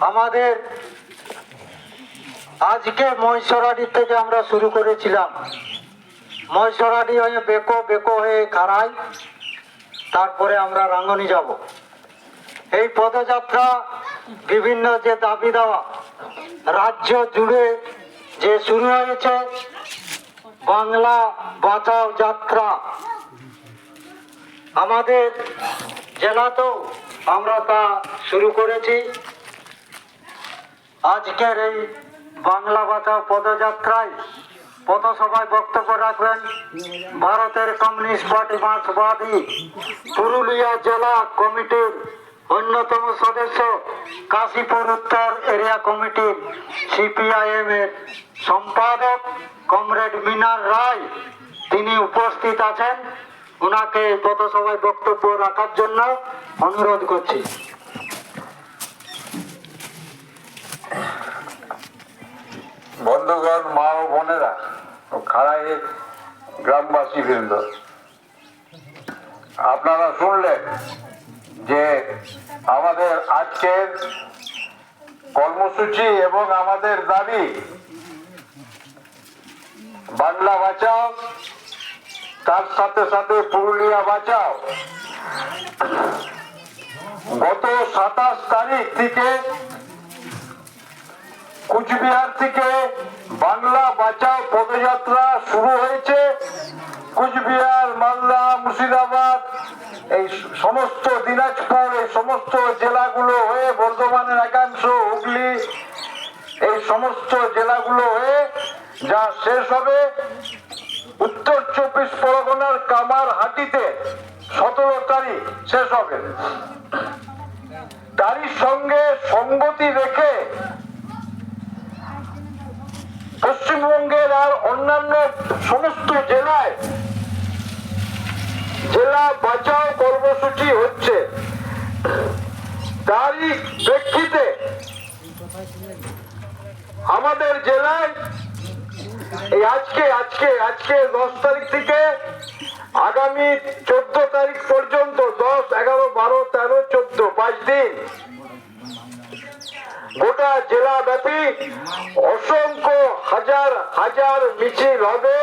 আমাদের আজকে মহিষরাডি থেকে আমরা শুরু করেছিলাম, মহিষরাডি হয়ে বেকো হয়ে খাড়াই, তারপরে আমরা রাঙ্গনি যাব। এই পদযাত্রা বিভিন্ন যে দাবি দেওয়া রাজ্য জুড়ে যে শুরু হয়েছে, বাংলা বাঁচাও যাত্রা, আমাদের জেলাতেও আমরা তা শুরু করেছি। আজকের এই বাংলা বাঁচাও পদযাত্রায় পথসভায় বক্তব্য রাখবেন ভারতের কমিউনিস্ট পার্টি মার্ক্সবাদী পুরুলিয়া জেলা কমিটির অন্যতম সদস্য, কাশীপুর উত্তর এরিয়া কমিটির সিপিআইএম এর সম্পাদক কমরেড মিনার রায়। তিনি উপস্থিত আছেন, ওনাকে পথসভায় বক্তব্য রাখার জন্য অনুরোধ করছি। বন্ধুগণ, মা ও বোনেরা, খাড়াই গ্রামবাসী বৃন্দ, আপনারা শুনলেন যে আমাদের আজকের কর্মসূচি এবং আমাদের দাবি বাংলা বাঁচাও, তার সাথে সাথে পুরুলিয়া বাঁচাও। গত 27 তারিখ থেকে কুচবিহার থেকে বাংলা বাঁচাও পদযাত্রা শুরু হয়েছে। কুচবিহার, মালদা, মুর্শিদাবাদ, এই সমস্ত দিনাজপুর, এই সমস্ত জেলাগুলো হয়ে বর্ধমানের একাংশ, হুগলি, এই সমস্ত জেলাগুলো হয়ে যা শেষ হবে উত্তর 24 পরগনার কামারহাটিতে 17 তারিখ শেষ হবে। তারই সঙ্গে সঙ্গতি রেখে পশ্চিমবঙ্গের আর অন্যান্য সমস্ত জেলায় জেলা বাঁচাও কর্মসূচি হচ্ছে। তারই প্রেক্ষিতে আমাদের জেলায় এই আজকে 10 তারিখ থেকে আগামী 14 তারিখ পর্যন্ত 10, 11, 12, 13, 14, 5 দিন গোটা জেলা ব্যাপী অসংখ্য হাজার মিছিল হবে,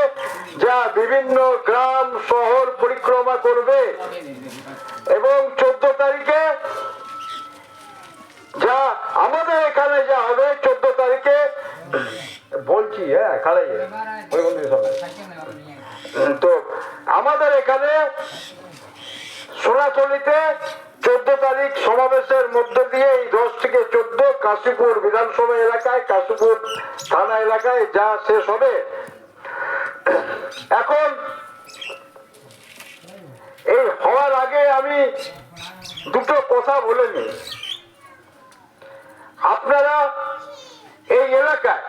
যা বিভিন্ন গ্রাম শহর পরিক্রমা করবে। এবং 14 তারিখে যা আমাদের এখানে যা হবে, 14 তারিখে বলছি, তো আমাদের এখানে সোনাতলিতে 14 তারিখ সমাবেশের মধ্য দিয়ে এই 10 থেকে 14 কাশীপুর বিধানসভা এলাকায়, কাশীপুর থানা এলাকায় যা শেষ হবে। এখন এই হওয়ার আগে আমি দুটো কথা বলে নিই। আপনারা এই এলাকায়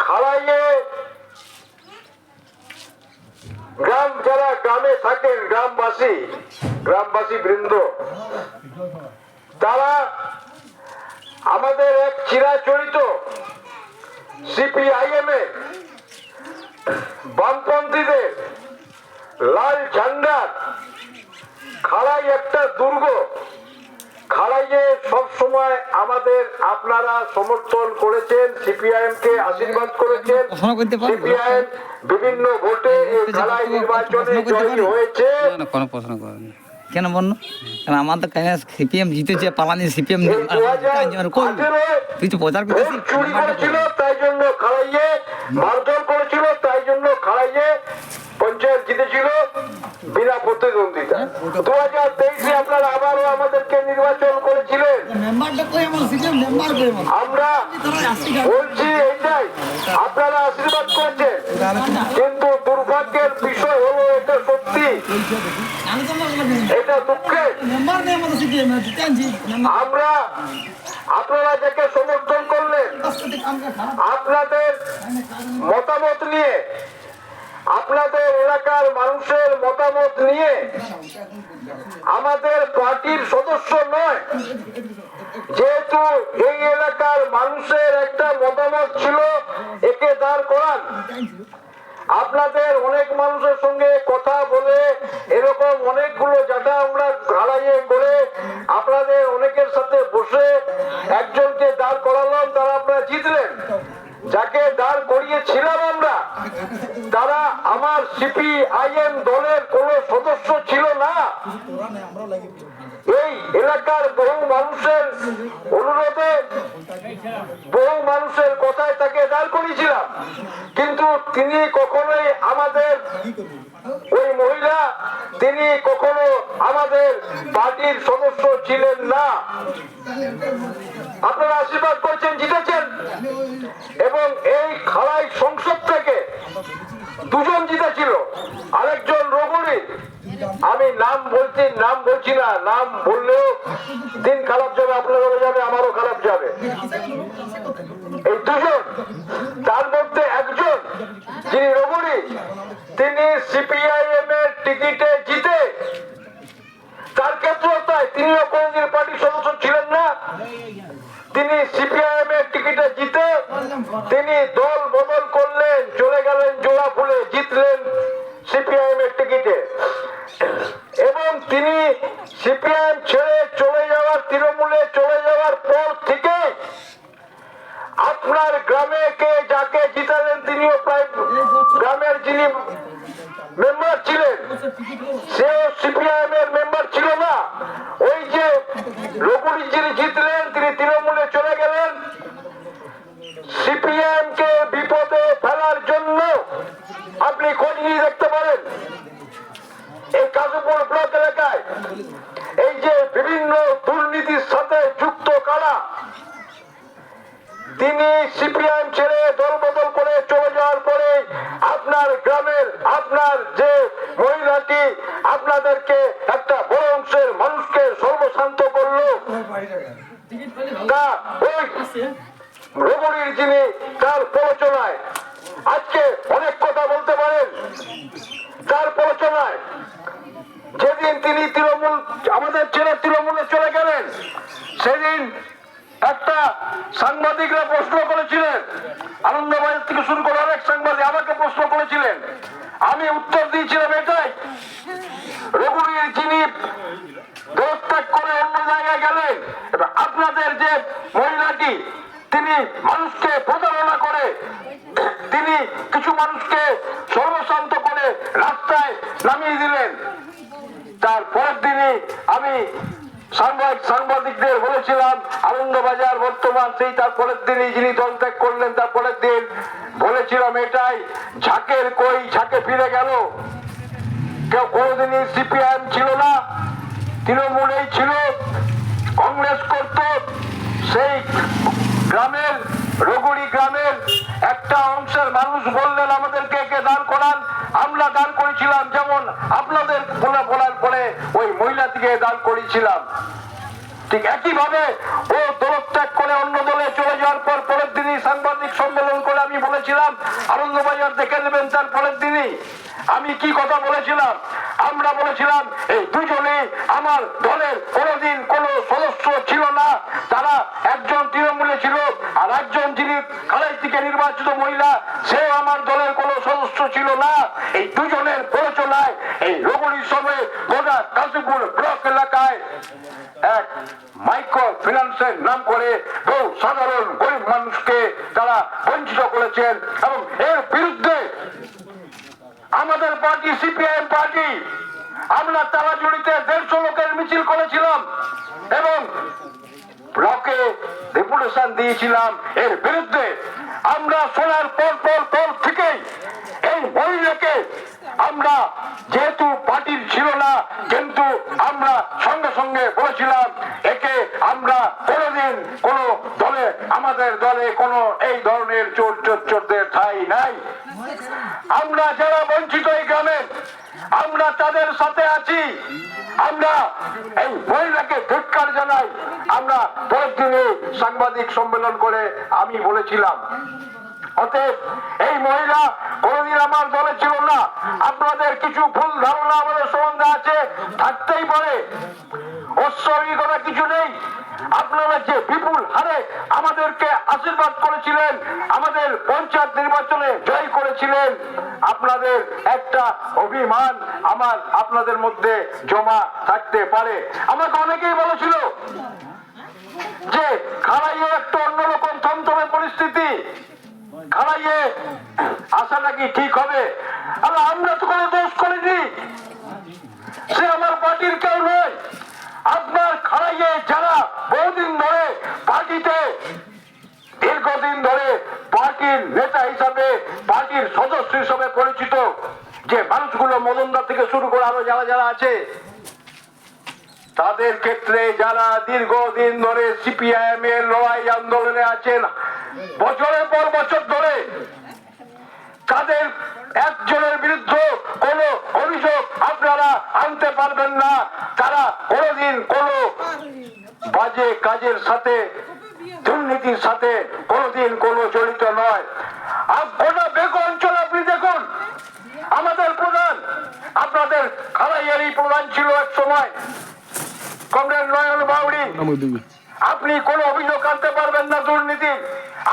খাড়াইয়ে যারা গ্রামে থাকেন, গ্রামবাসী বৃন্দ, তারা আমাদের এক চিরাচরিত সিপিআইএম এর বামপন্থীদের লাল ঝান্ডার খাড়াই একটা দুর্গ। খাড়াইয়ে সব সময় আপনারা সমর্থন করেছেন, সিপিআইএম কে আশীর্বাদ করেছেন। সিপিআইএম বিভিন্ন ভোটে এই খাড়াই নির্বাচনে জয়ী হয়েছে। কোনো প্রশ্ন করেন কেন বন্য? কারণ আমাদের সিপিএম জিতেছে, পালানি সিপিএম তুই তো প্রচার করতেছিস। চুরি করেছিল তাই জন্য খাড়াইয়ে, মারধর করেছিল তাই জন্য খাড়াইয়ে পঞ্চায়েত জিতেছিল বিনা প্রতিদ্বন্দ্বিতা। 2023-এ আপনারা আবারও আমাদেরকে নির্বাচন করেছিলেন। আমরা বলছি এইটাই, আপনারা আশীর্বাদ করেছেন, কিন্তু দুর্ভাগ্যের বিষয় হলো এটা সত্যি, এটা দুঃখের। আমরা আপনারা যাকে সমর্থন করলেন, আপনাদের মতামত নিয়ে, আপনাদের এলাকার মানুষের মতামত নিয়ে আমাদের পার্টির সদস্য নয়, যেহেতু এই এলাকার মানুষের একটা মতামত ছিল একে দাঁড় করান। আপনাদের অনেক মানুষের সঙ্গে কথা বলে এরকম অনেকগুলো জায়গা আমরা ঘাড়াইয়ে করে আপনাদের অনেকের সাথে বসে যাকে দাঁড় করিয়েছিলাম আমরা, তারা আমার সিপিআইএম দলের কোন সদস্য ছিল না। এই এলাকার বহু মানুষের অনুরোধে, বহু মানুষের কথায় তাকে দাঁড় করিয়েছিলাম, কিন্তু তিনি কখনোই আমাদের, ওই মহিলা, তিনি কখনো আমাদের পার্টির সদস্য ছিলেন না। আপনারা আশীর্বাদ করছেন, জিতেছেন। এবং এই খালাই সংসদ থেকে দুজন জিতেছিল, আরেকজন রঘুরী, আমি নাম বলছি না, নাম বললেও দিন খারাপ যাবে, আপনারও যাবে, আমারও খারাপ যাবে। এই দুজন, তার মধ্যে একজন যিনি রঘুরী, তিনি সিপিআইএম এর টিকিটে জিতে, তার ক্ষেত্রেও তাই, তিনিও কোনদিন পার্টির সদস্য ছিলেন না। তিনি সিপিআইএম এর টিকিটে জিতে তিনি দল বদল করলেন, চলে গেলেন জোড়া ফুলে, জিতলেন সিপিআইএম এর টিকিটে। এবং তিনি সিপিআইএম ছেড়ে চলে যাওয়ার, তৃণমূলে চলে যাওয়ার পর থেকে আপনার গ্রামে কে যাকে জিতালেন, তিনিও প্রায় গ্রামের যিনি মেম্বার ছিলেন, সেও সিপিআইএম এর মেম্বার ছিল না। ওই যে রঘুরী যিনি জিতলেন, তিনি তৃণমূলে চলে গেলেন সিপিআইএম কে বিপদে ফেলার জন্য। আপনি খোঁজ নিয়ে দেখতে পারেন, এই কাশীপুর ব্লক এলাকায় এই যে বিভিন্ন দুর্নীতির সাথে যুক্ত কারা, তিনি সিপিআইএম ছেড়ে দল বদল করে চলে যাওয়ার পরে আপনার গ্রামের, আপনার যে মহিলাটি আপনাদেরকে একটা বড় অংশের মানুষকে সর্বশান্ত করলো, তা ওই রঘুরীর যিনি, তার প্ররোচনায় আজকে অনেক কথা বলতে পারেন। তার প্ররোচনায় যেদিন তিনি তৃণমূল, আমাদের ছেড়ে তৃণমূলে চলে গেলেন, সেদিন একটা সাংবাদিকরা প্রশ্ন করেছিলেন, আনন্দবাজার থেকে শুরু করে অনেক সাংবাদিক আমাকে প্রশ্ন করেছিলেন, আমি উত্তর দিয়েছিলাম এটাই, রঘুরীর যিনি দেহত্যাগ করে অন্য জায়গায় গেলেন, আপনাদের যে মহিলাটি, তিনি মানুষকে প্রতারণা করে, তিনি কিছু মানুষকে সর্বশান্ত করে রাস্তায় নামিয়ে দিলেন। তার পরের দিনই আমি সাংবাদিকদের বলেছিলাম, আনন্দবাজার বর্তমান, সেই তার পরের দিনই যিনি দল ত্যাগ করলেন, তার পরের দিন বলেছিলাম এটাই, ঝাঁকের কই ঝাঁকে ফিরে গেল। কেউ কোনোদিনই সিপিআইএম ছিল না, তৃণমূলেই ছিল, কংগ্রেস করত। সেই গ্রামের, রঘুরী গ্রামের একটা অংশের মানুষ বললেন আমাদেরকে কে দাঁড় করান, আমরা দাঁড় করেছিলাম, যেমন আপনাদের বলার পরে ওই মহিলাটিকে দাঁড় করেছিলাম। ঠিক একইভাবে ও দলত্যাগ করে অন্য দলে চলে যাওয়ার পর পরের দিনই সাংবাদিক সম্মেলন করে আমি বলেছিলাম, আনন্দবাজার দেখে নেবেন, তার পরের দিনই আমি কি কথা বলেছিলাম, আমরা বলেছিলাম এই দুজনে আমার দলের কোনোদিন কোনো সদস্য ছিল না, তারা একজন তৃণমূলে ছিল, আর একজন যিনি খালাই থেকে নির্বাচিত মহিলা, সেও আমার দলের কোনো সদস্য ছিল না। এই দুজনের প্ররোচনায় এই রঘুরীর সময় গোটা কাশীপুর ব্লক এলাকায় এক মাইক্রো ফিন্যান্সের নাম করে বহু সাধারণ গরিব মানুষকে তারা বঞ্চিত করেছেন। এবং এর বিরুদ্ধে আমাদের পার্টি, সিপিআইএম পার্টি, আমরা তারাজুড়িতে 150 লোকের মিছিল করেছিলাম এবং ব্লকে ডেপুটেশন দিয়েছিলাম এর বিরুদ্ধে। আমরা শোনার পর থেকেই এই মহিলাকে, আমরা যেহেতু পার্টির ছিল না, কিন্তু আমরা সঙ্গে সঙ্গে বলেছিলাম একে আমরা কোনোদিন কোন দলে, আমাদের দলে কোনো এই ধরনের চোরদের ঠাঁই নাই। আমরা যারা বঞ্চিত এই গ্রামে, আমরা তাদের সাথে আছি। আমরা এই মহিলাকে ধিক্কার জানাই। আমরা পরের দিনে সাংবাদিক সম্মেলন করে আমি বলেছিলাম, অতএব এই মহিলা কোনদিন আমার দলে ছিল না। আপনাদের কিছু ভুল ধারণা আমাদের সম্বন্ধে আছে, থাকতেই পারে, অস্বাভাবিকতা কিছু নেই। আপনারা যে বিপুল হারে আমাদেরকে আশীর্বাদ করেছিলেন, আমাদের পঞ্চায়েত নির্বাচনে জয় করেছিলেন, আপনাদের একটা অভিমান আমার আপনাদের মধ্যে জমা থাকতে পারে। আমাকে অনেকেই বলেছিল যে খালাইয়ে একটা অন্যরকম থমথমে পরিস্থিতি, খালাইয়ে আসাটা কি ঠিক হবে? আর আমরা তো কোনো দোষ করিনি, সে আমার পার্টির কেউ নয়। আপনার খালাইয়ে যারা বহুদিন ধরে পার্টিতে, দীর্ঘদিন ধরে পার্টির নেতা হিসাবে, পার্টির সদস্য হিসাবে পরিচিত যে মানুষগুলো, মদনদা থেকে শুরু করে আরো যারা যারা আছে, তাদের ক্ষেত্রে যারা দীর্ঘদিন ধরে সিপিআইএম এর লড়াই আন্দোলনে আছেন বছরের পর বছর ধরে, তাদের একজনের বিরুদ্ধে কোনো অভিযোগ আপনারা আনতে পারবেন না। তারা কোনোদিন কোনো বাজে কাজের সাথে, দুর্নীতির সাথে কোনোদিন কোনো জড়িত নয়। গোটা বেগম অঞ্চল আপনি দেখুন, আমাদের প্রধান, আপনাদের খালাইয়ারই প্রধান ছিল এক সময় কমরেড নয়ন বাউরি। আপনি কোন অভিযোগ আনতে পারবেন না দুর্নীতির।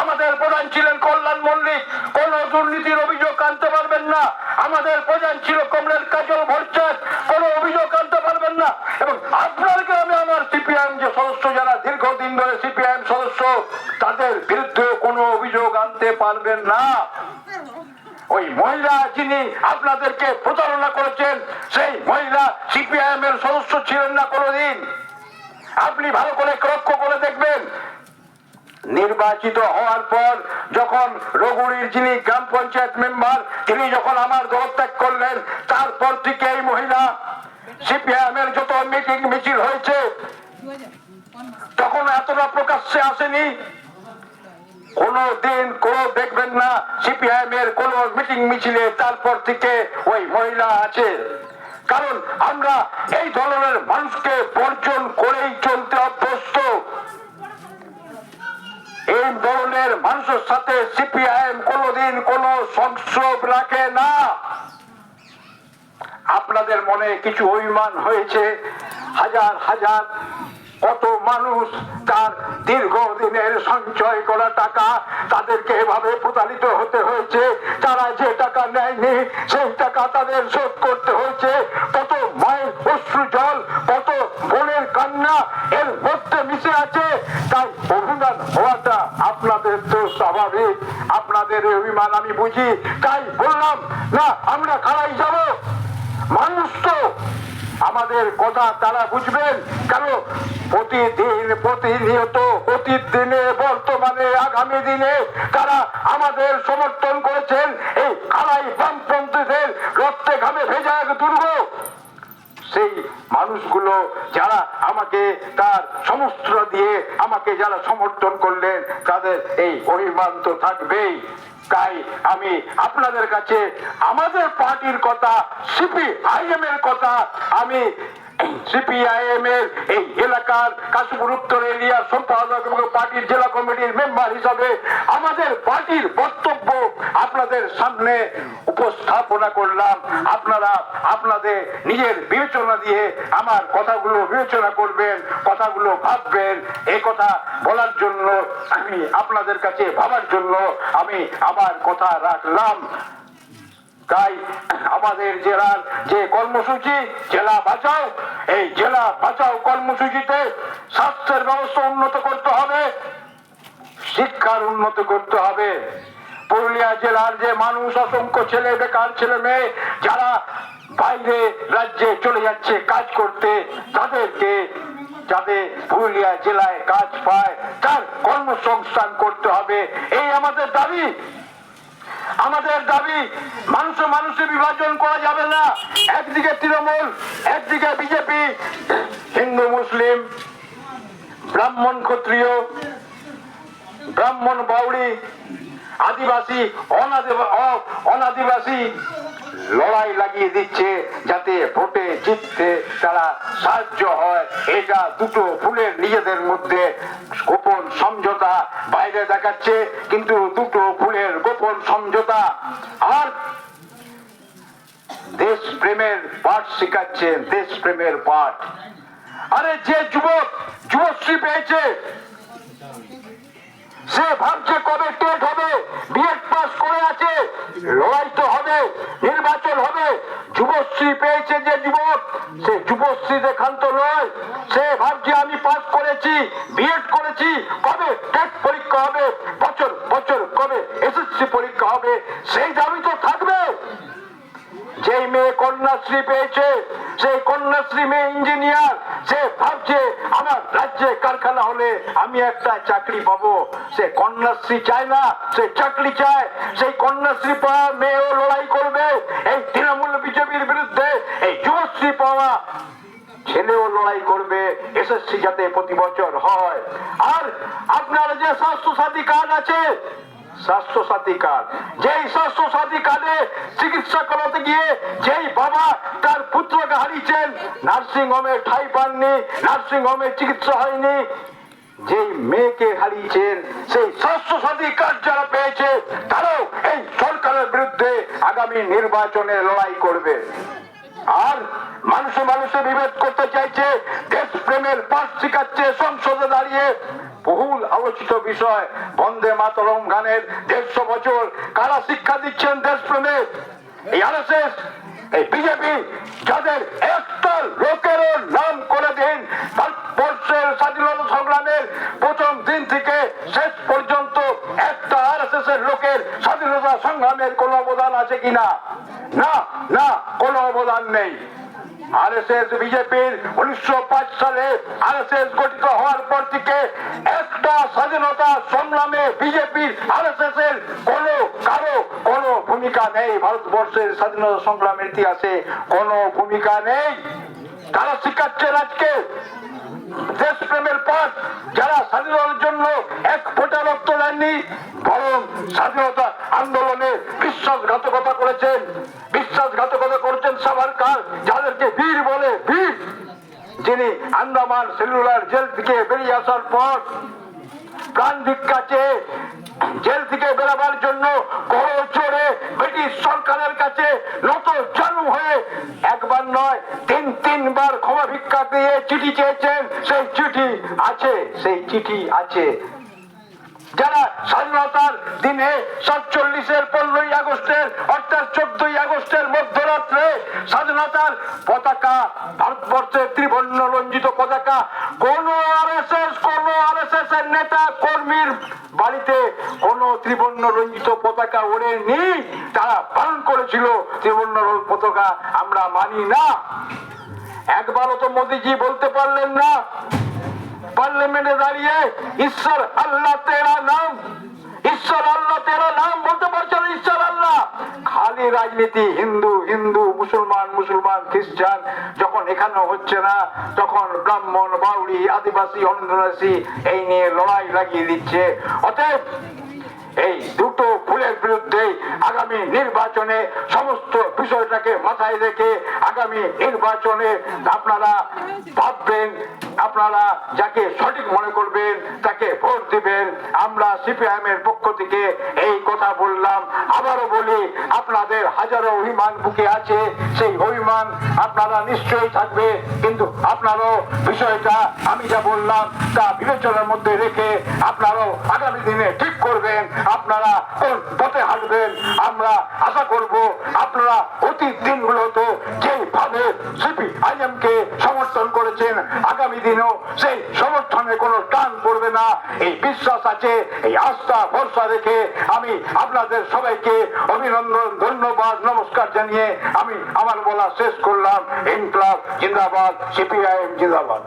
আমাদের প্রধান ছিলেন কল্যাণ মল্লিক, কোন দুর্নীতির অভিযোগ আনতে পারবেন না। আমাদের প্রধান ছিল কমরেড কাজল ভট্টাচার্য, কোন অভিযোগ আনতে পারবেন না। এবং আপনার গ্রামে আমার সিপিআইএম যে সদস্য, যারা দীর্ঘদিন ধরে সিপিআইএম সদস্য, তাদের বিরুদ্ধে কোনো অভিযোগ আনতে পারবেন না। ওই মহিলা যিনি আপনাদেরকে প্রতারণা করেছেন, সেই মহিলা সিপিআইএম এর সদস্য ছিলেন না কোনোদিন। আপনি ভালো করে লক্ষ্য করে দেখবেন, নির্বাচিত হওয়ার পর যখন রঘুরির যিনি গ্রাম পঞ্চায়েত মেম্বার, তিনি যখন আমার দলত্যাগ করলেন, তারপর থেকে এই মহিলা সিপিআইএম এর যত মিটিং মিছিল হয়েছে, তখন এতটা প্রকাশ্যে আসেনি। কোনদিন কোন দেখবেন না সিপিআইএম এর কোন মিটিং মিছিলে তারপর থেকে ওই মহিলা আছে। কারণ আমরা এই ধরনের মানুষকে বর্জন করেই চলতে অভ্যস্ত। এই ধরনের মানুষের সাথে সিপিআইএম কোনদিন কোন সংস্রব রাখে না। আপনাদের মনে কিছু অভিমান হয়েছে, হাজার হাজার কত মানুষ তার দীর্ঘদিনের সঞ্চয় করা টাকা, তাদেরকে এভাবে প্রতারিত হতে হয়েছে। তারা যে টাকা নেয়নি সেই টাকা তাদের শোধ করতে হয়েছে। কত মায়ের অশ্রু জল, কত বোনের কান্না এর মধ্যে মিশে আছে। তাই অভিমান হওয়াটা আপনাদের তো স্বাভাবিক। আপনাদের এই অভিমান আমি বুঝি, তাই বললাম না আমরা খাড়াই যাব। মানুষ তো আমাদের কথা তারা বুঝবেন, কেন প্রতিদিন প্রতিনিয়ত অতীত দিনে বর্তমানে আগামী দিনে তারা আমাদের সমর্থন করেছেন। এই খালাই বামপন্থীদের রক্তে ঘামে ভেজা এক দুর্গ, সেই মানুষগুলো যারা আমাকে তার সমস্ত দিয়ে আমাকে যারা সমর্থন করলেন, তাদের এই অভিমান তো থাকবেই। তাই আমি আপনাদের কাছে আমাদের পার্টির কথা, সিপিআইএম এর কথা, আমি সিপিআইএম এর এই এলাকার কাশীপুর উত্তর এরিয়ার সম্পাদক এবং পার্টির জেলা কমিটির মেম্বার হিসাবে আমাদের পার্টির বক্তব্য আপনাদের সামনে উপস্থাপনা করলাম। আপনারা আপনাদের নিজের বিবেচনা দিয়ে আমার কথাগুলো বিবেচনা করবেন, কথাগুলো ভাববেন। এই কথা বলার জন্য আমি আপনাদের কাছে ভাবার জন্য আমি আমার কথা রাখলাম। তাই আমাদের জেলার যে কর্মসূচি জেলা বাঁচাও, এই জেলা বাঁচাও কর্মসূচিতে স্বাস্থ্যের ব্যবস্থা উন্নত করতে হবে, শিক্ষার উন্নত করতে হবে। পুরুলিয়া জেলার যে মানুষ, অসংখ্য ছেলে, বেকার ছেলে মেয়ে যারা বাইরে রাজ্যে চলে যাচ্ছে কাজ করতে, তাদেরকে যাতে পুরুলিয়া জেলায় কাজ পায় তার কর্মসংস্থান করতে হবে। এই আমাদের দাবি। আমাদের দাবি মানুষে মানুষে বিভাজন করা যাবে না। একদিকে তৃণমূল, একদিকে বিজেপি, হিন্দু মুসলিম, ব্রাহ্মণ ক্ষত্রিয়, ব্রাহ্মণ বাউরি, আদিবাসী অনাদিবাসী লড়াই লাগিয়ে দিচ্ছে যাতে ভোটে জিততে তারা সাহায্য হয়। এটা দুটো ফুলের নিজেদের মধ্যে গোপন সমঝোতা বাইরে দেখাচ্ছে, কিন্তু দুটো ফুলের গোপন সমঝোতা। আর দেশ প্রেমের পাঠ শিখাচ্ছেন, দেশ প্রেমের পাঠ। আরে যে যুবক যুবশ্রী পেয়েছে, সে ভাবছে কবে টেট হবে, বিএড পাস করে আছে, লড়াই তো হবে, নির্বাচন হবে। যুবশ্রী পেয়েছে যে যুবক, সে যুবশ্রী দেখান্ত নয়। সে ভাবছে আমি পাস করেছি, বিএড করেছি, কবে টেট পরীক্ষা হবে, বছর বছর কবে এসএসসি পরীক্ষা হবে সেই দাবি তো থাকবে। যেই মেয়ে কন্যাশ্রী পেয়েছে, সেই কন্যাশ্রী মেয়ে ইঞ্জিনিয়ার, সে ভাবছে আমার রাজ্যে কারখানা হলে আমি একটা চাকরি পাবো। সে কন্যাশ্রী চায় না, সে চাকরি চায়। সেই কন্যাশ্রী পাওয়া মেয়েও লড়াই করবে এই তৃণমূল বিজেপির বিরুদ্ধে। এই যুবশ্রী পাওয়া ছেলেও লড়াই করবে এসএসসি যাতে প্রতি বছর হয়। আর আপনার যে স্বাস্থ্য সাথী কার্ড আছে, স্বাস্থ্য সাথী কার্ড, যেই স্বাস্থ্য সাথী কার্ডে চিকিৎসা করাতে গিয়ে যেই বাবা তার পুত্রকে হারিয়েছেন, নার্সিং হোমে ঠাঁই পাননি, নার্সিং হোমে চিকিৎসা হয়নি, যেই মেয়েকে হারিয়েছেন, সেই স্বাস্থ্য সাথী কার্ড যারা পেয়েছে তারাও এই সরকারের বিরুদ্ধে আগামী নির্বাচনে লড়াই করবে। আর মানুষে মানুষে বিভেদ করতে চাইছে, দেশপ্রেমের পাঠ শিখাচ্ছে সংসদে দাঁড়িয়ে। বহুল আলোচিত বিষয় বন্দে মাতরম গানের 150 বছর কারা শিক্ষা দিচ্ছেন দেশপ্রেমের? এই আরএসএস, এই বিজেপি, যাদের একটা লোকেরও নাম করে দিন ভারতবর্ষের স্বাধীনতা সংগ্রামের প্রথম দিন থেকে শেষ পর্যন্ত একটা আরএসএস এর লোকের স্বাধীনতা সংগ্রামের কোন অবদান আছে কিনা? না, না, কোনো অবদান নেই। আরএসএস বিজেপির 1905 সালে আরএসএস গঠিত হওয়ার পর থেকে একটা স্বাধীনতা সংগ্রামে বিজেপির আরএসএস এর কোনো ভূমিকা নেই। ভারতবর্ষের স্বাধীনতা সংগ্রামের ইতিহাসে কোনো ভূমিকা নেই। তারা শিখাচ্ছেন আজকে দেশপ্রেমের পাঠ, যারা স্বাধীনতার জন্য এক ফোঁটা রক্ত দেননি, বরং স্বাধীনতা আন্দোলনে বিশ্বাসঘাতকতা করেছেন। বিশ্বাসঘাতকতা করেছেন সাভারকার, যাদেরকে বীর বলে, বীর, যিনি আন্দামান সেলুলার জেল থেকে বেরিয়ে আসার পর প্রাণ ভিক্ষা চেয়ে জেল থেকে বেরোবার জন্য গড় চড়ে ব্রিটিশ সরকারের কাছে নত জানু হয়ে একবার নয় তিনবার ক্ষমা ভিক্ষা দিয়ে চিঠি চেয়েছেন। সেই চিঠি আছে। যারা স্বাধীনতার দিনে 47-এর 15ই আগস্টের অর্থাৎ 14ই আগস্টের মধ্যরাত্রে স্বাধীনতার পতাকা, ভারতবর্ষের ত্রিবর্ণ রঞ্জিত পতাকা, কোন আরএসএস এর নেতা কর্মীর বাড়িতে কোন ত্রিবর্ণ রঞ্জিত পতাকা ওড়েনি। তারা পালন করেছিল ত্রিবর্ণ পতাকা আমরা মানি না। একবারও তো মোদীজি বলতে পারলেন না পার্লামেন্টে দাঁড়িয়ে ঈশ্বর আল্লাহ তেরা নাম, ঈশ্বর আল্লাহ তেরা নাম বলতে পারছে না। ঈশ্বর আল্লাহ, খালি রাজনীতি, হিন্দু হিন্দু, মুসলমান মুসলমান, খ্রিস্টান। যখন এখানে হচ্ছে না তখন ব্রাহ্মণ, বাউরি, আদিবাসী, অন্ধ্রবাসী এই নিয়ে লড়াই লাগিয়ে দিচ্ছে। অতএব এই দুটো ফুলের বিরুদ্ধে আগামী নির্বাচনে সমস্ত বিষয়টাকে মাথায় রেখে আগামী নির্বাচনে আপনারা ভাববেন, আপনারা যাকে সঠিক মনে করবেন তাকে ভোট দিবেন। আমরা সিপিআইএম এর পক্ষ থেকে এই কথা বললাম। আবারও বলি, আপনাদের হাজারো অভিমান বুকে আছে, সেই অভিমান আপনারা নিশ্চয়ই থাকবে, কিন্তু আপনারাও বিষয়টা আমি যা বললাম তা বিবেচনার মধ্যে রেখে আপনারাও আগামী দিনে ঠিক করবেন আপনারা কোন পথে হাঁটবেন। আমরা আশা করব আপনারা অতীত দিনগুলো তো যেভাবে সিপিআইএম কে সমর্থন করেছেন, আগামী দিনেও সেই সমর্থনে কোনো টান পড়বে না, এই বিশ্বাস আছে। এই আস্থা ভরসা রেখে আমি আপনাদের সবাইকে অভিনন্দন, ধন্যবাদ, নমস্কার জানিয়ে আমি আমার বলা শেষ করলাম। ইনকলাব জিন্দাবাদ, সিপিআইএম জিন্দাবাদ।